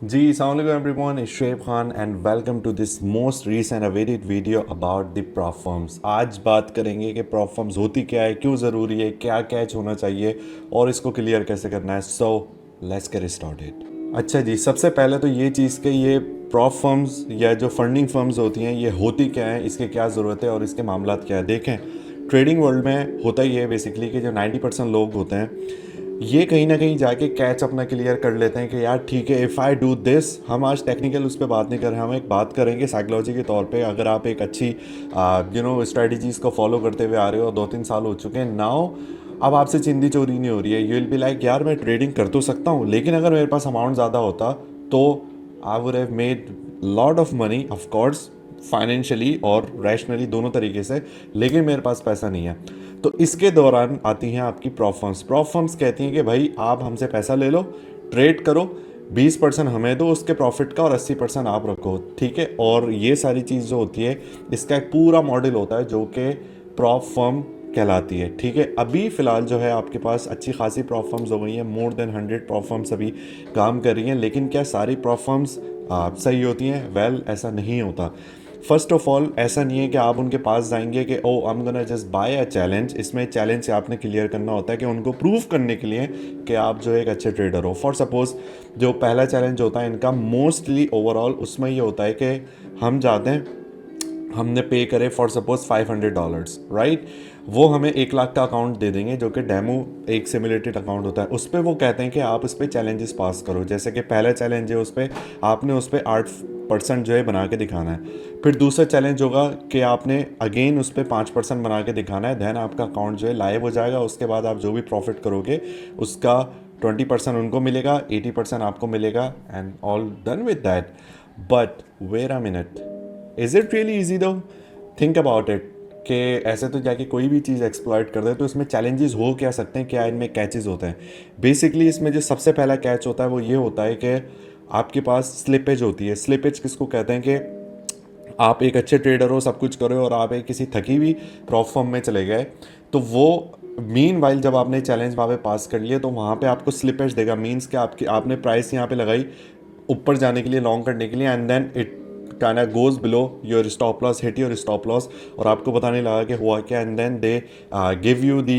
Ji, assalamualaikum everyone, it's Shoaib Khan and welcome to this most recent awaited video about the prop firms। आज बात करेंगे कि prop firms होती क्या है, क्यों ज़रूरी है, क्या कैच होना चाहिए और इसको क्लियर कैसे करना है। So let's get started. अच्छा जी, सबसे पहले तो ये चीज़ कि ये prop firms या जो फंडिंग फर्म्स होती हैं ये होती क्या है, इसके क्या ज़रूरत है और इसके मामलात क्या है। देखें, ट्रेडिंग वर्ल्ड में होता ही है बेसिकली कि जो 90% लोग होते हैं ये कहीं ना कहीं जाके कैच अपना क्लियर कर लेते हैं कि यार ठीक है, इफ़ आई डू दिस। हम आज टेक्निकल उस पर बात नहीं कर रहे, हम एक बात करेंगे साइकोलॉजी के तौर पे। अगर आप एक अच्छी स्ट्रेटजीज़ को फॉलो करते हुए आ रहे हो, 2-3 साल हो चुके हैं नाउ, अब आपसे चिंदी चोरी नहीं हो रही है। यू विल बी लाइक यार मैं ट्रेडिंग कर तो सकता हूँ, लेकिन अगर मेरे पास अमाउंट ज़्यादा होता तो I would have made lot of money, of course financially और रैशनली दोनों तरीके से, लेकिन मेरे पास पैसा नहीं है। तो इसके दौरान आती हैं आपकी प्रॉप फर्म्स। प्रॉप फर्म्स कहती हैं कि भाई आप हमसे पैसा ले लो, ट्रेड करो, 20% हमें दो उसके प्रॉफिट का और 80% आप रखो, ठीक है। और ये सारी चीज़ जो होती है इसका एक पूरा मॉडल होता है जो कि प्रॉप फर्म कहलाती है, ठीक है। अभी फ़िलहाल जो है आपके पास अच्छी खासी प्रॉप फर्म्स हो गई हैं, मोर देन 100 प्रॉप फर्म्स अभी काम कर रही हैं। लेकिन क्या सारी प्रॉप फर्म्स सही होती हैं? वेल, ऐसा नहीं होता। फर्स्ट ऑफ ऑल, ऐसा नहीं है कि आप उनके पास जाएंगे कि oh I am gonna just buy a challenge. इसमें चैलेंज से आपने क्लियर करना होता है कि उनको प्रूव करने के लिए कि आप जो एक अच्छे ट्रेडर हो। फॉर सपोज जो पहला चैलेंज होता है इनका मोस्टली ओवरऑल, उसमें ये होता है कि हम जाते हैं, हमने पे करे फॉर सपोज $500, राइट। वो हमें 1 लाख का अकाउंट दे देंगे जो कि डेमो एक सिमुलेटेड अकाउंट होता है। उस पर वो कहते हैं कि आप उस पर चैलेंजेस पास करो। जैसे कि पहला चैलेंज है, उस पर आपने उस पर 8% जो है बना के दिखाना है। फिर दूसरा चैलेंज होगा कि आपने अगेन उस पर 5% बना के दिखाना है। देन आपका अकाउंट जो है लाइव हो जाएगा। उसके बाद आप जो भी प्रॉफिट करोगे उसका 20% उनको मिलेगा, 80% आपको मिलेगा, and all done with that. But wait a minute, is it really easy though? Think about it कि ऐसे तो जाके कोई भी चीज़ एक्सप्लॉइट कर दे तो इसमें चैलेंजेस हो क्या सकते हैं, क्या इनमें कैचेस होते हैं। बेसिकली इसमें जो सबसे पहला कैच होता है वो ये होता है कि आपके पास स्लिपेज होती है। स्लिपेज किसको कहते हैं कि आप एक अच्छे ट्रेडर हो, सब कुछ करो और आप एक किसी थकी हुई प्रॉप फर्म में चले गए, तो वो मीन वाइल जब आपने चैलेंज वहाँ पे पास कर लिए तो वहाँ पे आपको स्लिपेज देगा। मीन्स कि आपकी आपने प्राइस यहाँ पे लगाई ऊपर जाने के लिए, लॉन्ग करने के लिए, and then it kind of goes below your stop loss, hit your stop loss, और आपको पता नहीं लगा कि हुआ क्या। And then they give you the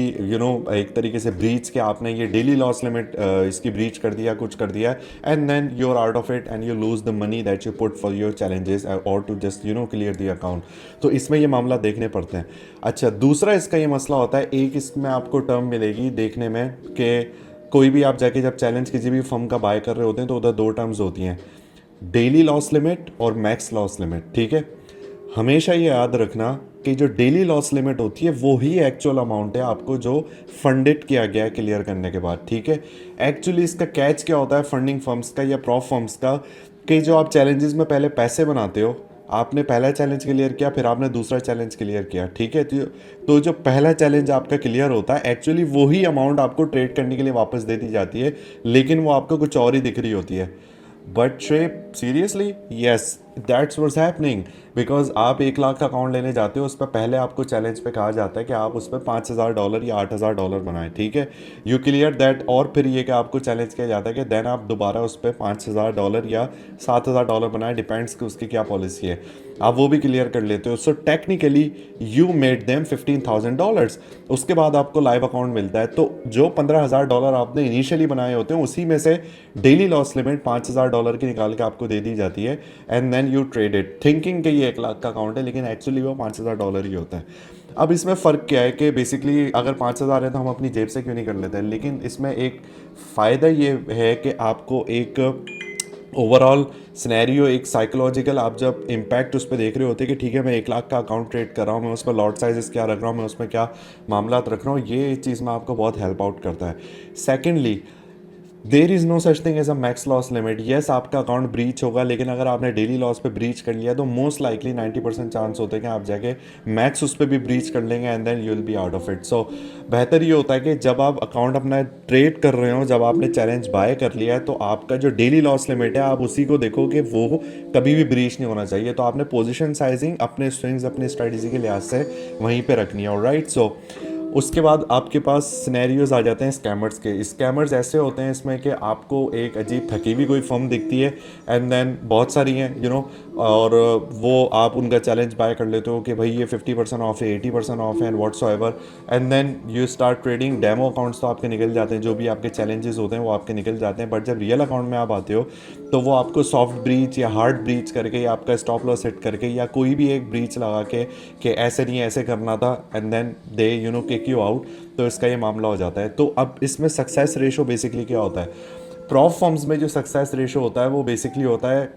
एक तरीके से ब्रीच कि आपने ये डेली लॉस लिमिट इसकी ब्रीच कर दिया, कुछ कर दिया, and then you are out of it and you lose the money that you put for your challenges और to just clear the account. तो इसमें ये मामला देखने पड़ते हैं। अच्छा, दूसरा इसका ये मसला होता है, एक इसमें आपको टर्म मिलेगी देखने में कि कोई भी आप जाके जब चैलेंज किसी भी फर्म का बाय कर रहे होते हैं तो उधर दो टर्म्स होती हैं, डेली लॉस लिमिट और मैक्स लॉस लिमिट, ठीक है। हमेशा ये याद रखना कि जो डेली लॉस लिमिट होती है वो ही एक्चुअल अमाउंट है आपको जो फंडेड किया गया है क्लियर करने के बाद, ठीक है। एक्चुअली इसका कैच क्या होता है फंडिंग फर्म्स का या प्रॉप फर्म्स का, कि जो आप चैलेंजेस में पहले पैसे बनाते हो, आपने पहला चैलेंज क्लियर किया, फिर आपने दूसरा चैलेंज क्लियर किया, ठीक है। तो जो पहला चैलेंज आपका क्लियर होता है एक्चुअली वही अमाउंट आपको ट्रेड करने के लिए वापस दे दी जाती है, लेकिन वो आपको कुछ और ही दिख रही होती है। But shape seriously, yes, that's what's happening. Because आप 1 लाख का अकाउंट लेने जाते हो, उस पर पहले आपको चैलेंज पे कहा जाता है कि आप उस पर $5,000 या $8,000 बनाएं, ठीक है। यू क्लियर दैट, और फिर ये कि आपको चैलेंज किया जाता है कि देन आप दोबारा उस पर $5,000 या $7,000 बनाएं, डिपेंड्स कि उसकी क्या पॉलिसी है। आप वो भी क्लियर कर लेते हो। So technically you made them $15,000। उसके बाद आपको लाइव अकाउंट मिलता है। तो जो $15,000 आपने इनिशियली बनाए होते हैं उसी में से डेली लॉस लिमिट $5,000 की निकाल के आपको दे दी जाती है, and then you trade it thinking कि ये 1 लाख का अकाउंट है, लेकिन एक्चुअली वो $5,000 ही होता है। अब इसमें फ़र्क क्या है कि बेसिकली अगर 5,000 है तो हम अपनी जेब से क्यों नहीं कर लेते हैं, लेकिन इसमें एक फ़ायदा ये है कि आपको एक ओवरऑल सिनेरियो, एक साइकोलॉजिकल आप जब इम्पैक्ट उस पर देख रहे होते हैं कि ठीक है मैं 1 लाख का अकाउंट ट्रेड कर रहा हूँ, मैं उसमें लॉट साइजेस क्या रख रहा हूँ, मैं उसमें क्या मामलात रख रहा हूँ, ये चीज़ में आपको बहुत हेल्प आउट करता है। Secondly, there is no such thing as a max loss limit. Yes, आपका अकाउंट ब्रीच होगा, लेकिन अगर आपने डेली लॉस पे ब्रीच कर लिया तो मोस्ट लाइकली 90% चांस होते हैं कि आप जाके मैक्स उस पर भी ब्रीच कर लेंगे, and then you will be out of it. So बेहतर ये होता है कि जब आप अकाउंट अपना ट्रेड कर रहे हो, जब आपने चैलेंज बाय कर लिया है, तो आपका जो डेली लॉस लिमिट है आप उसी को देखो कि वो कभी भी ब्रीच नहीं होना चाहिए। तो आपने पोजिशन साइजिंग अपने स्विंग्स, अपने स्ट्रेटजी के लिहाज से वहीं पर रखनी है, राइट। सो उसके बाद आपके पास सिनेरियोज आ जाते हैं स्कैमर्स के। स्कैमर्स ऐसे होते हैं इसमें कि आपको एक अजीब थकी हुई कोई फर्म दिखती है, एंड देन बहुत सारी हैं और वो आप उनका चैलेंज बाय कर लेते हो कि भाई ये 50% ऑफ है, 80% ऑफ है and whatsoever, and then you start trading. Demo accounts तो आपके निकल जाते हैं, जो भी आपके चैलेंजेस होते हैं वो आपके निकल जाते हैं, बट जब रियल अकाउंट में आप आते हो तो वो आपको सॉफ्ट ब्रीच या हार्ड ब्रीच करके या आपका स्टॉप लॉस सेट करके या कोई भी एक ब्रीच लगा के कि ऐसे नहीं ऐसे करना था, and then they kick you out. तो इसका ये मामला हो जाता है। तो अब इसमें सक्सेस रेशो बेसिकली क्या होता है? प्रॉप फॉर्म्स में जो सक्सेस रेशो होता है वो बेसिकली होता है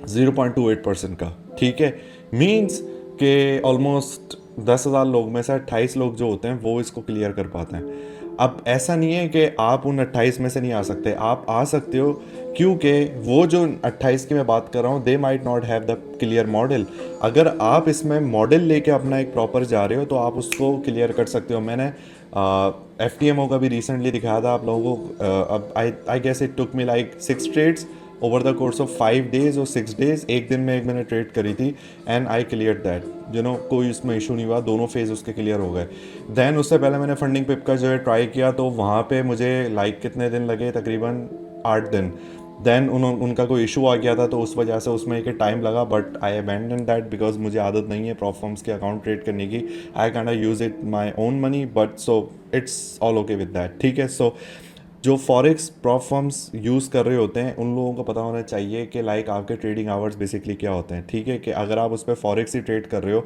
0.28% का। ठीक है, मीन्स के ऑलमोस्ट 10,000 लोग में से 28 लोग जो होते हैं वो इसको क्लियर कर पाते हैं। अब ऐसा नहीं है कि आप उन 28 में से नहीं आ सकते, आप आ सकते हो, क्योंकि वो जो 28 की मैं बात कर रहा हूँ they might not have the clear model. अगर आप इसमें मॉडल लेके अपना एक प्रॉपर जा रहे हो तो आप उसको क्लियर कर सकते हो। मैंने FTMO का भी रिसेंटली दिखाया था आप लोगों को। अब I guess it took me like 6 trades over the course of 5 days और 6 डेज। एक दिन में एक मैंने ट्रेड करी थी एंड आई क्लियर दैट, कोई उसमें इशू नहीं हुआ, दोनों फेज उसके क्लियर हो गए। देन उससे पहले मैंने फंडिंग पिप का जो है ट्राई किया, तो वहाँ पे मुझे लाइक कितने दिन लगे, तकरीबन 8 दिन। देन उनका कोई इशू आ गया था तो उस वजह से उसमें एक टाइम लगा, but I abandon that because मुझे आदत नहीं है प्रॉप फॉर्म्स के अकाउंट ट्रेड करने की। I can use it my own money, but so it's all okay with that. ठीक है, सो जो फॉरेक्स प्रॉप फॉर्म्स यूज़ कर रहे होते हैं उन लोगों को पता होना चाहिए कि लाइक आपके ट्रेडिंग आवर्स बेसिकली क्या होते हैं। ठीक है, कि अगर आप उस पर फॉरेक्स ही ट्रेड कर रहे हो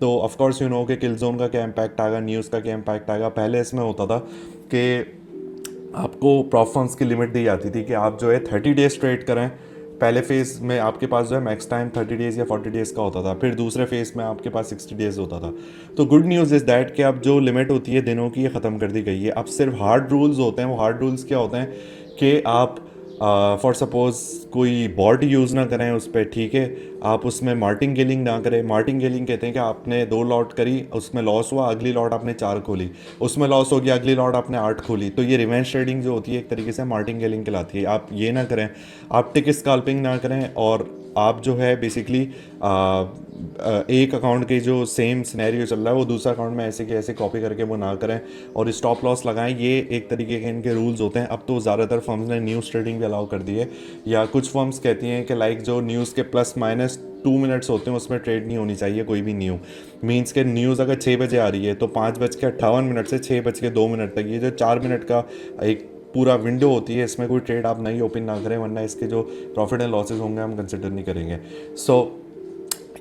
तो ऑफकोर्स कि किल जोन का क्या इम्पैक्ट आएगा, न्यूज़ का क्या इम्पैक्ट आएगा। पहले इसमें होता था कि आपको प्रॉप फॉर्म्स की लिमिट दी जाती थी कि आप जो है 30 डेज ट्रेड करें। पहले फेज़ में आपके पास जो है मैक्स टाइम 30 डेज़ या 40 डेज़ का होता था, फिर दूसरे फेज़ में आपके पास 60 डेज़ होता था। तो गुड न्यूज़ इज़ दैट कि अब जो लिमिट होती है दिनों की ये ख़त्म कर दी गई है। अब सिर्फ हार्ड रूल्स होते हैं। वो हार्ड रूल्स क्या होते हैं कि आप फॉर सपोज़ कोई बॉट यूज़ ना करें उस पर। ठीक है, आप उसमें मार्टिंगेलिंग ना करें। मार्टिंगेलिंग कहते हैं कि आपने 2 लॉट करी, उसमें लॉस हुआ, अगली लॉट आपने 4 खोली, उसमें लॉस हो गया, अगली लॉट आपने 8 खोली। तो ये रिवेंज ट्रेडिंग जो होती है एक तरीके से मार्टिंगेलिंग कहलाती है। आप ये ना करें, आप टिक स्कैल्पिंग ना करें, और आप जो है बेसिकली एक अकाउंट के जो सेम सिनेरियो चल रहा है वो दूसरा अकाउंट में ऐसे के ऐसे कॉपी करके वो ना करें, और स्टॉप लॉस लगाएं। ये एक तरीके के इनके रूल्स होते हैं। अब तो ज़्यादातर फर्म्स ने न्यूज़ ट्रेडिंग भी अलाउ कर दी है, या कुछ फर्म्स कहती हैं कि लाइक जो न्यूज़ के +- 2 मिनट्स होते हैं उसमें ट्रेड नहीं होनी चाहिए कोई भी न्यू। मीन्स के न्यूज़ अगर 6 बजे आ रही है तो 5:58 से 6:02 तक ये जो 4 मिनट का एक पूरा विंडो होती है, इसमें कोई ट्रेड आप नहीं ओपन ना करें, वरना इसके जो प्रॉफिट एंड लॉसेज होंगे हम कंसिडर नहीं करेंगे। सो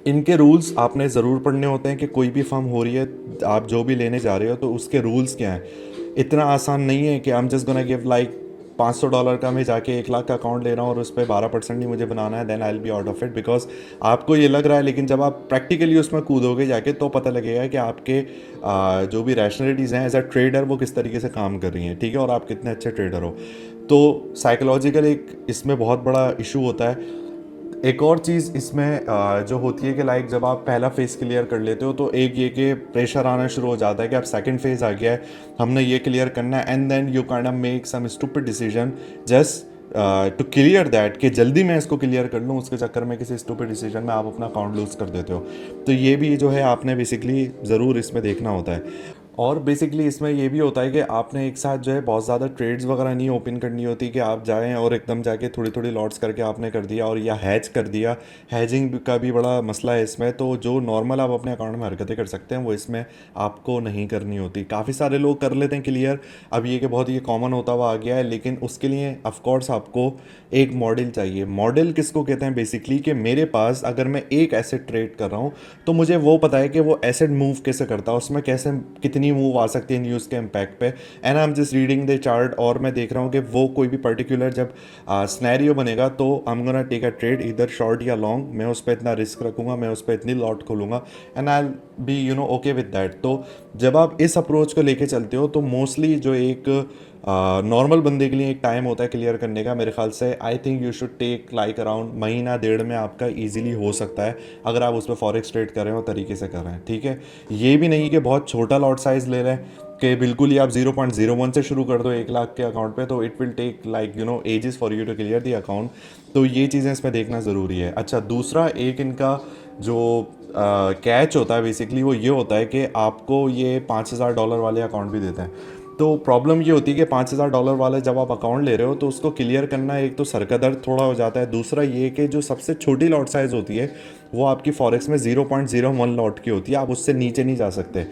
इनके रूल्स आपने ज़रूर पढ़ने होते हैं कि कोई भी फर्म हो रही है, आप जो भी लेने जा रहे हो तो उसके रूल्स क्या हैं। इतना आसान नहीं है कि I am just gonna give like $500 का मैं जाके 1 लाख का अकाउंट ले रहा हूँ और उस पर 12% ही मुझे बनाना है, then I will be out of it. Because आपको ये लग रहा है, लेकिन जब आप प्रैक्टिकली उसमें कूदोगे जाके तो पता लगेगा कि आपके जो भी रैशनलिटीज़ हैं एज अ ट्रेडर वो किस तरीके से काम कर रही हैं। ठीक है, और आप कितने अच्छे ट्रेडर हो। तो साइकोलॉजिकल एक इसमें बहुत बड़ा इशू होता है। एक और चीज़ इसमें जो होती है कि लाइक जब आप पहला फेज़ क्लियर कर लेते हो तो एक ये कि प्रेशर आना शुरू हो जाता है कि अब सेकंड फेज़ आ गया है, हमने ये क्लियर करना है, and then you kind of make some stupid decision just to clear that, कि जल्दी मैं इसको क्लियर कर लूँ, उसके चक्कर में किसी स्टूपिड डिसीजन में आप अपना अकाउंट लूज़ कर देते हो। तो ये भी जो है आपने बेसिकली ज़रूर इसमें देखना होता है। और बेसिकली इसमें ये भी होता है कि आपने एक साथ जो है बहुत ज़्यादा ट्रेड्स वगैरह नहीं ओपन करनी होती कि आप जाएं और एकदम जाके थोड़ी थोड़ी लॉट्स करके आपने कर दिया, और या हैज कर दिया। हैजिंग का भी बड़ा मसला है इसमें। तो जो नॉर्मल आप अपने अकाउंट में हरकतें कर सकते हैं वो इसमें आपको नहीं करनी होती। काफ़ी सारे लोग कर लेते हैं क्लियर, अब ये कि बहुत ही कॉमन होता हुआ आ गया है, लेकिन उसके लिए ऑफकोर्स आपको एक मॉडल चाहिए। मॉडल किसको कहते हैं बेसिकली, कि मेरे पास अगर मैं एक एसेट ट्रेड कर रहा हूँ तो मुझे वो पता है कि वो एसेट मूव कैसे करता है, उसमें कैसे कितनी मूव आ सकती है न्यूज़ के इम्पैक्ट पे, and I am just reading the chart, और मैं देख रहा हूँ कि वो कोई भी पर्टिकुलर जब स्नैरियो बनेगा तो I am gonna take a trade इधर शॉर्ट या लॉन्ग, मैं उस पर इतना रिस्क रखूँगा, मैं उस पर इतनी लॉट खोलूँगा, and I be okay with that. तो जब आप इस अप्रोच को लेके चलते हो तो मोस्टली जो एक नॉर्मल बंदे के लिए एक टाइम होता है क्लियर करने का, मेरे ख्याल से I think you should take like around महीना डेढ़ में आपका इजीली हो सकता है, अगर आप उस पर फॉरेक्स ट्रेड कर रहे हो तरीके से कर रहे हैं। ठीक है, ये भी नहीं कि बहुत छोटा लॉट साइज़ ले रहे हैं कि बिल्कुल ही आप 0.01 से शुरू कर दो 1 लाख के अकाउंट पे, तो it will take like ages for you to clear the account. तो ये चीज़ें इसमें देखना ज़रूरी है। अच्छा, दूसरा एक इनका जो कैच होता है बेसिकली वो ये होता है कि आपको ये $5,000 वाले अकाउंट भी देते हैं। तो प्रॉब्लम ये होती है कि $5,000 वाले जब आप अकाउंट ले रहे हो तो उसको क्लियर करना एक तो सर का दर्द थोड़ा हो जाता है, दूसरा ये कि जो सबसे छोटी लॉट साइज़ होती है वो आपकी फॉरेक्स में 0.01 लॉट की होती है, आप उससे नीचे नहीं जा सकते।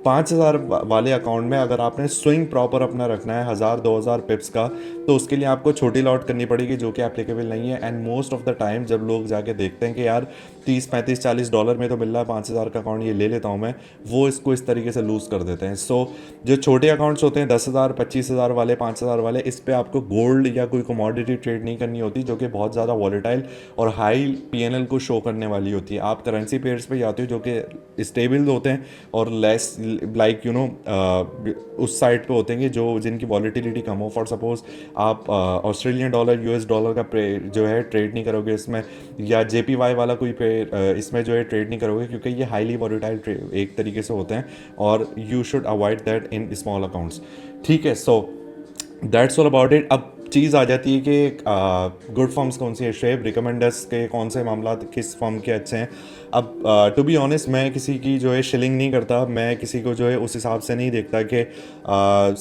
5,000 वाले अकाउंट में अगर आपने स्विंग प्रॉपर अपना रखना है 1,000-2,000 पिप्स का, तो उसके लिए आपको छोटी लॉट करनी पड़ेगी जो कि एप्लीकेबल नहीं है। And most of the time जब लोग जाके देखते हैं कि यार 30-35-40 डॉलर में तो मिल रहा है 5,000 का अकाउंट, ये ले लेता हूँ मैं, वो इसको इस तरीके से लूज़ कर देते हैं। सो जो छोटे अकाउंट्स होते हैं 10,000 25,000 वाले 5,000 वाले, इस पर आपको गोल्ड या कोई कमोडिटी ट्रेड नहीं करनी होती जो कि बहुत ज़्यादा वॉलेटाइल और हाई पीएनएल को शो करने वाली होती है। आप करेंसी पेयर्स पे जाते हो जो कि स्टेबल होते हैं और लेस लाइक उस साइड पे होते हैं जो जिनकी वॉलेटिलिटी कम हो। फॉर सपोज आप ऑस्ट्रेलियन डॉलर यूएस डॉलर का जो है ट्रेड नहीं करोगे इसमें, या जेपीवाई वाला कोई पे इसमें जो है ट्रेड नहीं करोगे, क्योंकि ये हाईली वॉलेटाइल एक तरीके से होते हैं और you should avoid that in small accounts. ठीक है, so that's all about it. अब चीज़ आ जाती है कि गुड फर्म्स कौन सी है, शेब रिकमेंडर्स के कौन से मामला किस फर्म के अच्छे हैं। अब टू बी ऑनेस्ट मैं किसी की जो है शिलिंग नहीं करता, मैं किसी को जो है उस हिसाब से नहीं देखता कि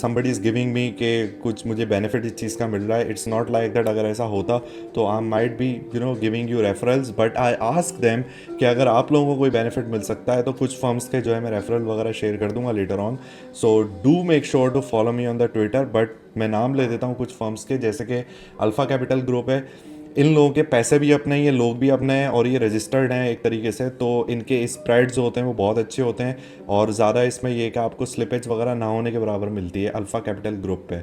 समबडी इज़ गिविंग मी कि कुछ मुझे बेनिफिट इस चीज़ का मिल रहा है। It's not like that. अगर ऐसा होता तो I might be giving you referrals, but I ask them कि अगर आप लोगों को कोई बेनिफिट मिल सकता है तो कुछ फर्म्स के जो है मैं रेफरल वगैरह शेयर कर दूंगा later on. So do make sure to follow me on the Twitter. But मैं नाम ले देता हूँ कुछ फर्म्स के, जैसे कि अल्फ़ा कैपिटल ग्रुप है। इन लोगों के पैसे भी अपने हैं, ये लोग भी अपने हैं और ये रजिस्टर्ड हैं एक तरीके से, तो इनके स्प्रेड जो होते हैं वो बहुत अच्छे होते हैं और ज़्यादा इसमें ये कि आपको स्लिपेज वगैरह ना होने के बराबर मिलती है अल्फ़ा कैपिटल ग्रुप पे।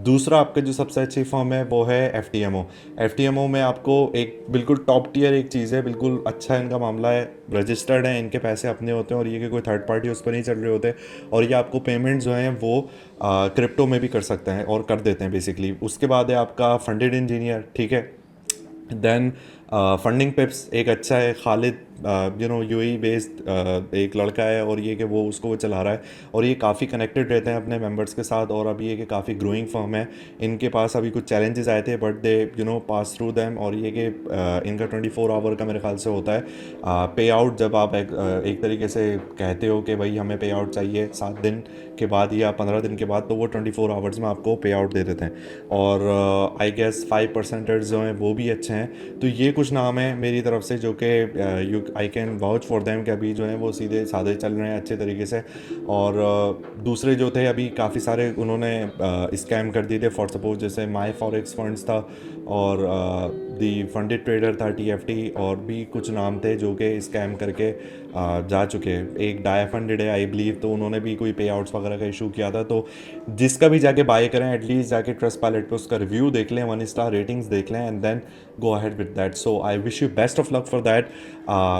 दूसरा आपका जो सबसे अच्छी फर्म है वो है एफ टी एम ओ में आपको एक बिल्कुल टॉप टियर एक चीज़ है, बिल्कुल अच्छा इनका मामला है, रजिस्टर्ड है, इनके पैसे अपने होते हैं और ये कि कोई थर्ड पार्टी उस पर नहीं चल रहे होते, और ये आपको पेमेंट जो हैं वो क्रिप्टो में भी कर सकते हैं और कर देते हैं बेसिकली। उसके बाद है आपका फंडेड इंजीनियर, ठीक है। देन फंडिंग पिप्स एक अच्छा है, खालिद यूएई बेस्ड एक लड़का है और ये कि वो चला रहा है और ये काफ़ी कनेक्टेड रहते हैं अपने मेंबर्स के साथ, और अभी ये कि काफ़ी ग्रोइंग फर्म है। इनके पास अभी कुछ चैलेंजेस आए थे but they pass through them, और ये कि इनका 24 आवर का मेरे ख्याल से होता है पे आउट। जब आप एक तरीके से कहते हो कि भाई हमें पे आउट चाहिए 7 दिन के बाद या 15 दिन के बाद, तो वो 24 आवर्स में आपको पे आउट दे देते हैं। और आई गेस 5% जो हैं वो भी अच्छे हैं। तो ये कुछ नाम है मेरी तरफ से जो कि I can vouch for them कि अभी जो है वो सीधे साधे चल रहे हैं अच्छे तरीके से। और दूसरे जो थे अभी काफ़ी सारे उन्होंने स्कैम कर दिए थे। फॉर सपोज जैसे माई फॉरेक्स फंड्स था और दी फंडेड ट्रेडर था TFT, और भी कुछ नाम थे जो कि स्कैम करके जा चुके हैं। एक डाया फंडेड है आई बिलीव, तो उन्होंने भी कोई पे आउट्स वगैरह का इशू किया था। तो जिसका भी जाके बाय करें एटलीस्ट जाके ट्रस्ट पायलट पे उसका रिव्यू देख लें, 1 स्टार रेटिंग्स देख लें and then go ahead with that. So I wish you best of luck for that.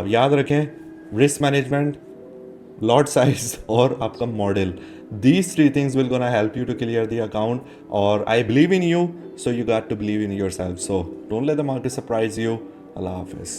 याद रखें रिस्क मैनेजमेंट, लॉट साइज और आपका model, these 3 things will gonna help you to clear the account, or I believe in you, so you got to believe in yourself. So don't let the market surprise you. Allah Hafiz.